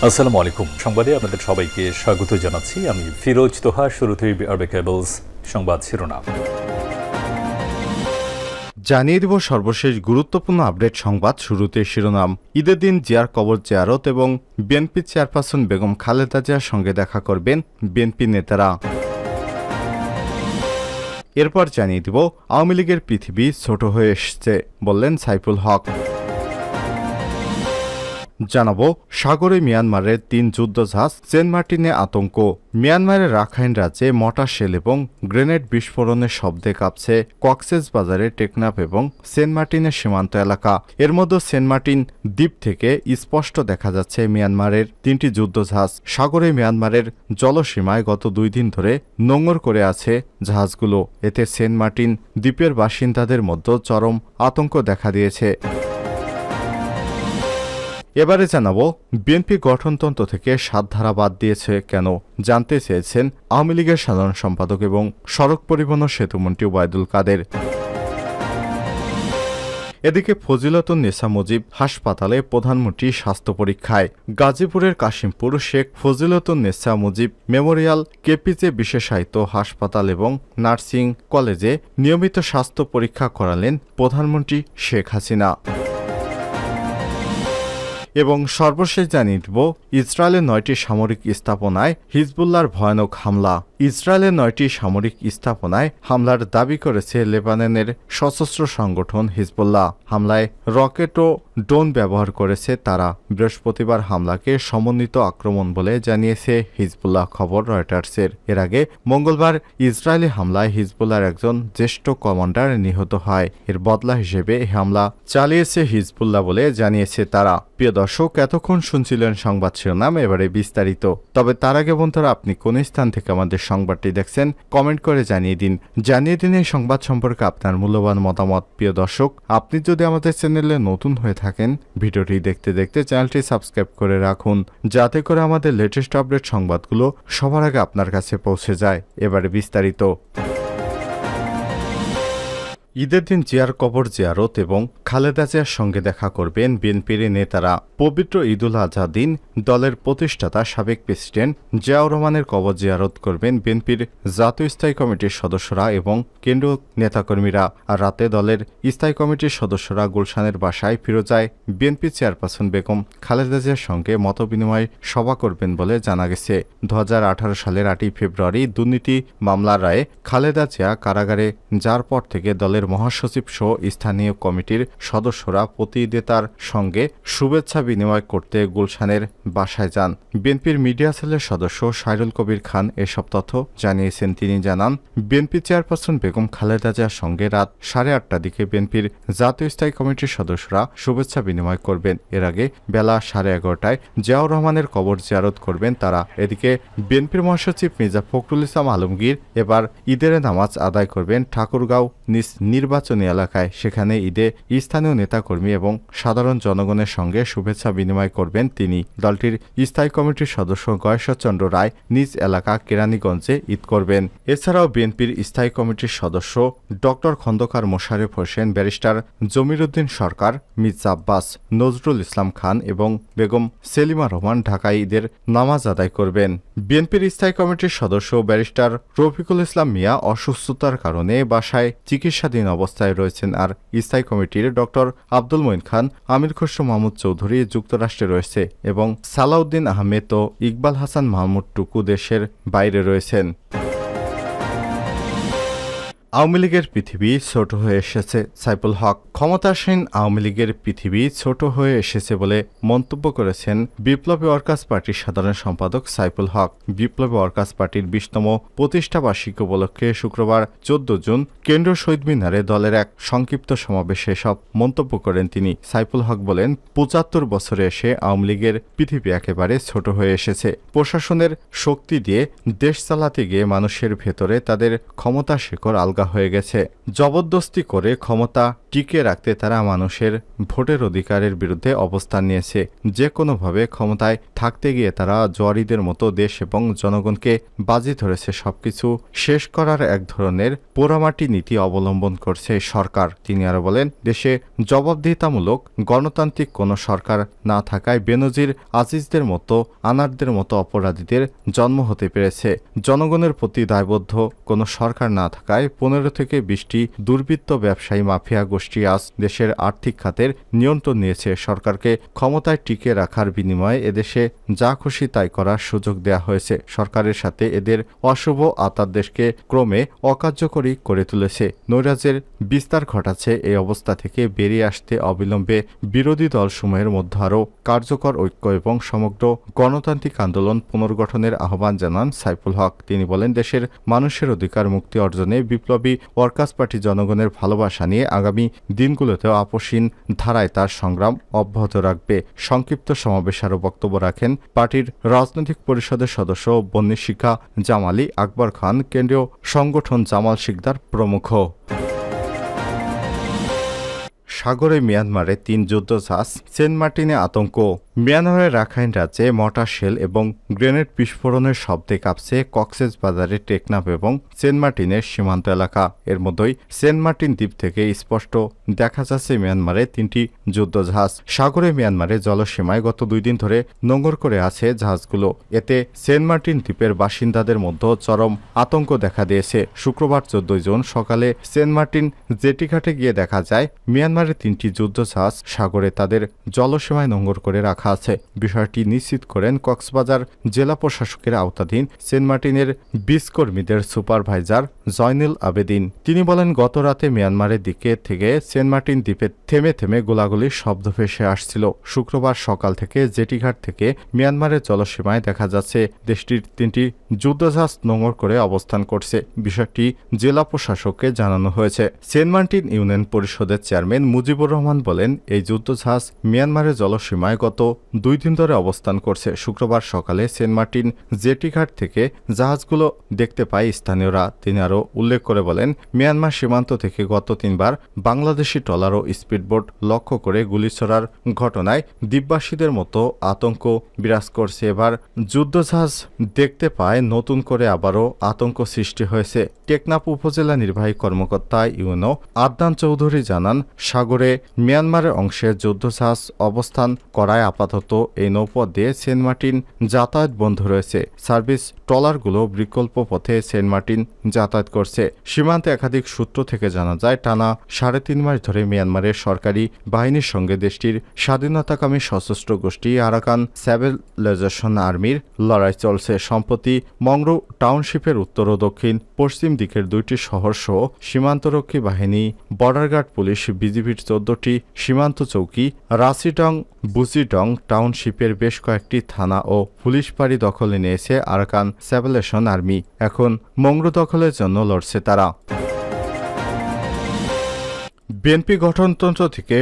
আসসালামু আলাইকুম। সংবাদে আপনাদের সবাইকে স্বাগত জানাচ্ছি। আমি ফিরোজ তোহা। শুরুতেই আরবে কেবলস সংবাদ শিরোনাম জানিয়ে দেব সর্বশেষ গুরুত্বপূর্ণ আপডেট সংবাদ। শুরুতে শিরোনাম। ঈদের দিন জিয়ার কবর জিয়ারত এবং বিএনপি চেয়ারপারসন বেগম খালেদা জিয়ার সঙ্গে দেখা করবেন বিএনপি নেতারা। এরপর জানিয়ে দেব আওয়ামী লীগের পৃথিবী ছোট হয়ে এসছে বললেন সাইফুল হক। জানাবো সাগরে মিয়ানমারের ৩ যুদ্ধজাহাজ সেন্ট মার্টিনে আতঙ্ক। মিয়ানমারের রাখাইন রাজ্যে মর্টার শেল এবং গ্রেনেড বিস্ফোরণের শব্দে কাঁপছে কক্সেস বাজারের টেকনাফ এবং সেন্ট মার্টিনের সীমান্ত এলাকা। এর মধ্যে সেন্ট মার্টিন দ্বীপ থেকে স্পষ্ট দেখা যাচ্ছে মিয়ানমারের ৩টি যুদ্ধজাহাজ সাগরে মিয়ানমারের জলসীমায় গত ২ দিন ধরে নোঙর করে আছে জাহাজগুলো। এতে সেন্ট মার্টিন দ্বীপের বাসিন্দাদের মধ্যে চরম আতঙ্ক দেখা দিয়েছে। এবারে জানাবো বিএনপি গঠনতন্ত্র থেকে ৭ ধারা বাদ দিয়েছে কেন, জানতে চেয়েছেন আওয়ামী লীগের সাধারণ সম্পাদক এবং সড়ক পরিবহন ও সেতুমন্ত্রী ওবায়দুল কাদের। এদিকে ফজিলাতুন্নেসা মুজিব হাসপাতালে প্রধানমন্ত্রী স্বাস্থ্য পরীক্ষায়। গাজীপুরের কাশিমপুর শেখ ফজিলাতুন্নেসা মুজিব মেমোরিয়াল কেপিজে বিশেষায়িত হাসপাতাল এবং নার্সিং কলেজে নিয়মিত স্বাস্থ্য পরীক্ষা করালেন প্রধানমন্ত্রী শেখ হাসিনা। এবং সর্বশেষ জানিয়ে দেব ইসরায়েলের ৯টি সামরিক স্থাপনায় হিজবুল্লাহর ভয়ানক হামলা। ইসরায়েলের ৯টি সামরিক স্থাপনায় হামলার দাবি করেছে লেবাননের সশস্ত্র সংগঠন হিজবুল্লাহ। হামলায় রকেট ও ড্রোন ব্যবহার করেছে তারা। বৃহস্পতিবার হামলাকে সমন্বিত আক্রমণ বলে জানিয়েছে হিজবুল্লাহ, খবর রয়টার্সের। এর আগে মঙ্গলবার ইসরায়েলি হামলায় হিজবুল্লাহর একজন জ্যেষ্ঠ কমান্ডার নিহত হয়। এর বদলা হিসেবে হামলা চালিয়েছে হিজবুল্লাহ বলে জানিয়েছে তারা। প্রিয় দর্শক, এতক্ষণ শুনছিলেন সংবাদ শিরোনাম, এবারে বিস্তারিত। তবে তার আগে বন্ধুরা, আপনি কোন স্থান থেকে আমাদের সংবাদটি দেখছেন কমেন্ট করে জানিয়ে দিন এই সংবাদ সম্পর্কে আপনার মূল্যবান মতামত। প্রিয় দর্শক, আপনি যদি আমাদের চ্যানেলে নতুন হয়ে থাকেন, ভিডিওটি দেখতে দেখতে চ্যানেলটি সাবস্ক্রাইব করে রাখুন, যাতে করে আমাদের লেটেস্ট আপডেট সংবাদগুলো সবার আগে আপনার কাছে পৌঁছে যায়। এবারে বিস্তারিত। ঈদের দিন জিয়ার কবর জিয়ারত এবং খালেদা জিয়ার সঙ্গে দেখা করবেন বিএনপির নেতারা। পবিত্র ঈদুল আজহা দিন দলের প্রতিষ্ঠাতা সাবেক প্রেসিডেন্ট জিয়াউর রহমানের কবর জিয়ারত করবেন বিএনপির জাতীয় স্থায়ী কমিটির সদস্যরা এবং কেন্দ্রীয় নেতাকর্মীরা। আর রাতে দলের স্থায়ী কমিটির সদস্যরা গুলশানের বাসায় ফিরোজায় বিএনপি চেয়ারপারসন বেগম খালেদা জিয়ার সঙ্গে মতবিনিময় সভা করবেন বলে জানা গেছে। ২০১৮ সালের ৮ই ফেব্রুয়ারি দুর্নীতি মামলার রায়ে খালেদা জিয়া কারাগারে যার পর থেকে দলের মহাসচিব সহ স্থানীয় কমিটির সদস্যরা প্রতিনিধিতার সঙ্গে শুভেচ্ছা বিনিময় করতে গুলশানের বাসায় যান। বিএনপির মিডিয়া সেলের সদস্য সাইরুল কবির খান এসব তথ্য জানিয়েছেন। তিনি জানান, বিএনপি চেয়ারপারসন বেগম খালেদা জিয়ার সঙ্গে রাত ৮:৩০টার দিকে বিএনপির জাতীয় স্থায়ী কমিটির সদস্যরা শুভেচ্ছা বিনিময় করবেন। এর আগে বেলা 11:30টায় জিয়াউর রহমানের কবর জিয়ারত করবেন তারা। এদিকে বিএনপির মহাসচিব মির্জা ফখরুল ইসলাম আলমগীর এবার ঈদের নামাজ আদায় করবেন ঠাকুরগাঁও নিজ নির্বাচনী এলাকায়। সেখানে ঈদে স্থানীয় নেতাকর্মী এবং সাধারণ জনগণের সঙ্গে শুভেচ্ছা বিনিময় করবেন তিনি। দলটির স্থায়ী কমিটির সদস্য গয়েশ্বরচন্দ্র রায় নিজ এলাকা কেরানীগঞ্জে ঈদ করবেন। এছাড়াও বিএনপির স্থায়ী কমিটির সদস্য ড খন্দকার মোশারেফ হোসেন, ব্যারিস্টার জমিরুদ্দিন সরকার, মির্জা আব্বাস, নজরুল ইসলাম খান এবং বেগম সেলিমা রহমান ঢাকায় ঈদের নামাজ আদায় করবেন। বিএনপির স্থায়ী কমিটির সদস্য ব্যারিস্টার রফিকুল ইসলাম মিয়া অসুস্থতার কারণে বাসায় চিকিৎসাধীন অবস্থায় রয়েছেন। আর স্থায়ী কমিটির ড আব্দুল মঈন খান, আমির খসরু মাহমুদ চৌধুরী যুক্তরাষ্ট্রে রয়েছে এবং সালাউদ্দিন আহমেদ ও ইকবাল হাসান মাহমুদ টুকু দেশের বাইরে রয়েছেন। আওয়ামী লীগের পৃথিবী ছোট হয়ে এসেছে সাইফুল হক। ক্ষমতাসীন আওয়ামী লীগের পৃথিবী ছোট হয়ে এসেছে বলে মন্তব্য করেছেন বিপ্লবী ওয়ার্কার্স পার্টির সাধারণ সম্পাদক সাইফুল হক। বিপ্লবী ওয়ার্কার্স পার্টির ২০তম প্রতিষ্ঠাবার্ষিকী উপলক্ষে শুক্রবার ১৪ জুন কেন্দ্রীয় শহীদ মিনারে দলের এক সংক্ষিপ্ত সমাবেশে সব মন্তব্য করেন তিনি। সাইফুল হক বলেন, ৭৫ বছরে এসে আওয়ামী লীগের পৃথিবী একেবারে ছোট হয়ে এসেছে। প্রশাসনের শক্তি দিয়ে দেশ চালাতে গিয়ে মানুষের ভেতরে তাদের ক্ষমতা শেকড় আলগা হয়ে গেছে। জবরদস্তি করে ক্ষমতা টিকিয়ে রাখতে তারা মানুষের ভোটের অধিকারের বিরুদ্ধে অবস্থান নিয়েছে। যে কোনোভাবে ক্ষমতায় থাকতে গিয়ে তারা জোয়ারিদের মতো দেশ এবং জনগণকে বাজি ধরেছে। সবকিছু শেষ করার এক ধরনের পোড়ামাটি নীতি অবলম্বন করছে সরকার। তিনি আরো বলেন, দেশে জবাবদিহিতামূলক গণতান্ত্রিক কোনো সরকার না থাকায় বেনজির আজিজদের মতো আনারদের মতো অপরাধীদের জন্ম হতে পেরেছে। জনগণের প্রতি দায়বদ্ধ কোনো সরকার না থাকায় 15 থেকে 20টি দুর্বৃত্ত ব্যবসায়ী মাফিয়া গোষ্ঠী আজ দেশের আর্থিক খাতের নিয়ন্ত্রণ নিয়েছে। সরকারকে ক্ষমতায় টিকে রাখার বিনিময়ে এদেশে যা খুশি তাই করার সুযোগ দেয়া হয়েছে। সরকারের সাথে এদের অশুভ আতাত দেশকে ক্রমে অকার্যকরী করে তুলেছে, নৈরাজ্যের বিস্তার ঘটাচ্ছে। এই অবস্থা থেকে বেরিয়ে আসতে অবিলম্বে বিরোধী দলসমূহের মধ্যে আরও কার্যকর ঐক্য এবং সমগ্র গণতান্ত্রিক আন্দোলন পুনর্গঠনের আহ্বান জানান সাইফুল হক। তিনি বলেন, দেশের মানুষের অধিকার মুক্তি অর্জনে বিপ্লবী ওয়ার্কার্স পার্টি জনগণের ভালোবাসা নিয়ে আগামী দিনগুলোতেও আপসহীন ধারায় তার সংগ্রাম অব্যাহত রাখবে। সংক্ষিপ্ত সমাবেশে আরও বক্তব্য রাখেন পার্টির রাজনৈতিক পরিষদের সদস্য বন্নি শিখা জামালি, আকবর খান, কেন্দ্রীয় সংগঠন জামাল শিকদার প্রমুখ। সাগরে মিয়ানমারে 3 যুদ্ধজাহাজ, সেন্ট মার্টিনে আতঙ্ক। মিয়ানমারের রাখাইন রাজ্যে মর্টার শেল এবং গ্রেনেড বিস্ফোরণের শব্দে কাঁপছে কক্সবাজারের টেকনাফ এবং সেন্ট মার্টিনের সীমান্ত এলাকা। এর মধ্যেই সেন্ট মার্টিন দ্বীপ থেকে স্পষ্ট দেখা যাচ্ছে মিয়ানমারের 3টি যুদ্ধজাহাজ সাগরে মিয়ানমারের জলসীমায় গত 2 দিন ধরে নোঙর করে আছে জাহাজগুলো। এতে সেন্ট মার্টিন দ্বীপের বাসিন্দাদের মধ্যে চরম আতঙ্ক দেখা দিয়েছে। শুক্রবার 14 জুন সকালে সেন্ট মার্টিন জেটিঘাটে গিয়ে দেখা যায় মিয়ানমারের 3টি যুদ্ধজাহাজ সাগরে তাদের জলসীমায় নোঙর করে রাখা আছে। বিষয়টি নিশ্চিত করেন কক্সবাজার জেলা প্রশাসকের আওতাধীন সেন্ট মার্টিনের বিচ কর্মীদের সুপারভাইজার জয়নুল আবেদিন। তিনি বলেন, গত রাতে মিয়ানমারের দিকে থেকে সেন্ট মার্টিন দ্বীপে থেমে থেমে গোলাগুলির শব্দ ভেসে আসছিল। শুক্রবার সকাল থেকে জেটিঘাট থেকে মিয়ানমারের জলসীমায় দেখা যাচ্ছে দেশটির 3টি যুদ্ধজাহাজ নোঙর করে অবস্থান করছে। বিষয়টি জেলা প্রশাসককে জানানো হয়েছে। সেন্ট মার্টিন ইউনিয়ন পরিষদের চেয়ারম্যান মুজিবুর রহমান বলেন, এই যুদ্ধজাহাজ মিয়ানমারের জলসীমায় গত 2 দিন ধরে অবস্থান করছে। শুক্রবার সকালে সেন্ট মার্টিন জেটিঘাট থেকে জাহাজগুলো দেখতে পায় স্থানীয়রা। তিনি আরও উল্লেখ করে বলেন, মিয়ানমার সীমান্ত থেকে গত 3 বার বাংলাদেশি ট্রলার ও স্পিডবোট লক্ষ্য করে গুলি ছোড়ার ঘটনায় দ্বীপবাসীদের মতো আতঙ্ক বিরাজ করছে। এবার যুদ্ধজাহাজ দেখতে পায় নতুন করে আবারও আতঙ্ক সৃষ্টি হয়েছে। টেকনাফ উপজেলা নির্বাহী কর্মকর্তা ইউনো আদনান চৌধুরী জানান, সাগরে মিয়ানমারের অংশে যুদ্ধজাহাজ অবস্থান করায় আপাতত এই নৌপথ দিয়ে সেন্ট মার্টিন যাতায়াত বন্ধ রয়েছে। সার্ভিস ট্রলারগুলো বিকল্প পথে সেন্ট মার্টিন যাতায়াত করছে। সীমান্তে একাধিক সূত্র থেকে জানা যায়, টানা 3.5 মাস ধরে মিয়ানমারের সরকারি বাহিনীর সঙ্গে দেশটির স্বাধীনতাকামী সশস্ত্র গোষ্ঠী আরাকান স্যাবেলাইজেশন আর্মির লড়াই চলছে। সম্প্রতি মংরু টাউনশিপের উত্তর ও দক্ষিণ পশ্চিম দিকের 2টি শহর সহ সীমান্তরক্ষী বাহিনী, বর্ডার গার্ড পুলিশ, বিজিবির 14টি সীমান্ত চৌকি, রাসিডং বুজিডং টাউনশিপের বেশ কয়েকটি থানা ও পুলিশ বাড়ি দখলে নিয়েছে আরাকান স্যাবেলেশন আর্মি। এখন মংরু দখলের জন্য লড়ছে তারা। বিএনপি গঠনতন্ত্র থেকে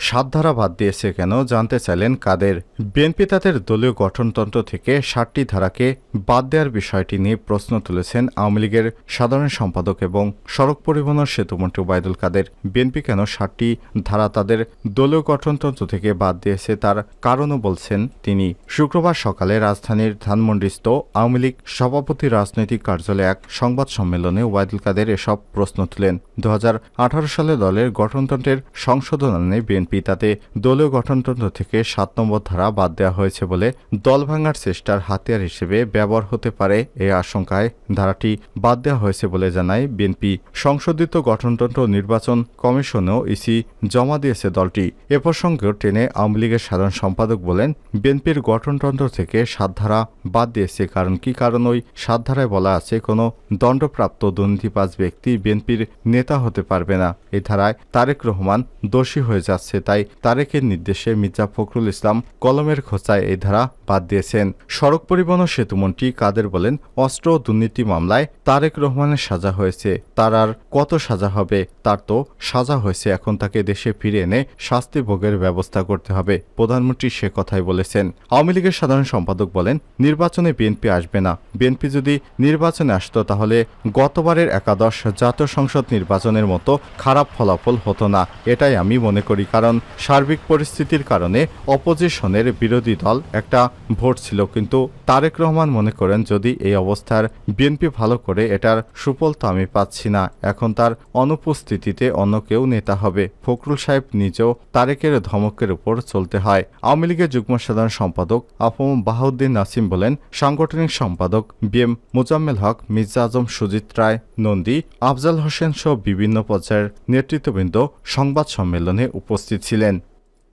7 ধারা বাদ দিয়েছে কেন জানতে চাইলেন কাদের। বিএনপি তাদের দলীয় গঠনতন্ত্র থেকে 7টি ধারাকে বাদ দেওয়ার বিষয়টি নিয়ে প্রশ্ন তুলেছেন আওয়ামী লীগের সাধারণ সম্পাদক এবং সড়ক পরিবহন ও সেতুমন্ত্রী ওবায়দুল কাদের। বিএনপি কেন 7টি ধারা তাদের দলীয় গঠনতন্ত্র থেকে বাদ দিয়েছে তার কারণও বলছেন তিনি। শুক্রবার সকালে রাজধানীর ধানমন্ডিস্থ আওয়ামী লীগ সভাপতি রাজনৈতিক কার্যালয়ে এক সংবাদ সম্মেলনে ওবায়দুল কাদের এসব প্রশ্ন তুলেন। 2018 সালে দলের গঠনতন্ত্রের সংশোধন আনে বিএনপি, তাতে দলীয় গঠনতন্ত্র থেকে 7 নম্বর ধারা বাদ দেওয়া হয়েছে বলে দল ভাঙার চেষ্টার হাতিয়ার হিসেবে ব্যবহার হতে পারে এই আশঙ্কায় ধারাটি বাদ দেওয়া হয়েছে বলে জানায় বিএনপি। সংশোধিত গঠনতন্ত্র নির্বাচন কমিশনেও ইসি জমা দিয়েছে দলটি। এ প্রসঙ্গেও টেনে আওয়ামী লীগের সাধারণ সম্পাদক বলেন, বিএনপির গঠনতন্ত্র থেকে 7 ধারা বাদ দিয়েছে। কারণ কি? কারণ ওই 7 ধারায় বলা আছে কোনো দণ্ডপ্রাপ্ত দুর্নীতিবাজ ব্যক্তি বিএনপির নেতা হতে পারবে না। এই ধারায় তারেক রহমান দোষী হয়ে যাচ্ছে, তাই তারেকের নির্দেশে মির্জা ফখরুল ইসলাম কলমের খোঁচায় এই ধারা বাদ দিয়েছেন। সড়ক পরিবহন ও সেতুমন্ত্রী কাদের বলেন, অস্ত্র দুর্নীতি মামলায় তারেক রহমানের সাজা হয়েছে, তার আর কত সাজা হবে? তার তো সাজা হয়েছে, এখন তাকে দেশে ফিরে এনে শাস্তি ভোগের ব্যবস্থা করতে হবে। প্রধানমন্ত্রী সে কথাই বলেছেন। আওয়ামী লীগের সাধারণ সম্পাদক বলেন, নির্বাচনে বিএনপি আসবে না। বিএনপি যদি নির্বাচনে আসতো তাহলে গতবারের 11 জাতীয় সংসদ নির্বাচনের মতো খারাপ ফলাফল সফল হতো না, এটাই আমি মনে করি। কারণ সার্বিক পরিস্থিতির কারণে অপোজিশনের বিরোধী দল একটা ভোট ছিল, কিন্তু তারেক রহমান মনে করেন যদি এই অবস্থার বিএনপি ভালো করে এটার সুফল তো আমি পাচ্ছি না, এখন তার অনুপস্থিতিতে অন্য কেউ নেতা হবে। ফখরুল সাহেব নিজেও তারেকের ধমকের উপর চলতে হয়। আওয়ামী লীগের যুগ্ম সাধারণ সম্পাদক আফম বাহাউদ্দিন নাসিম বলেন, সাংগঠনিক সম্পাদক বিএম মোজাম্মেল হক, মির্জা আজম, সুজিত রায় নন্দী, আফজাল হোসেন সহ বিভিন্ন পর্যায়ের নেতৃত্ববৃন্দ সংবাদ সম্মেলনে উপস্থিত ছিলেন।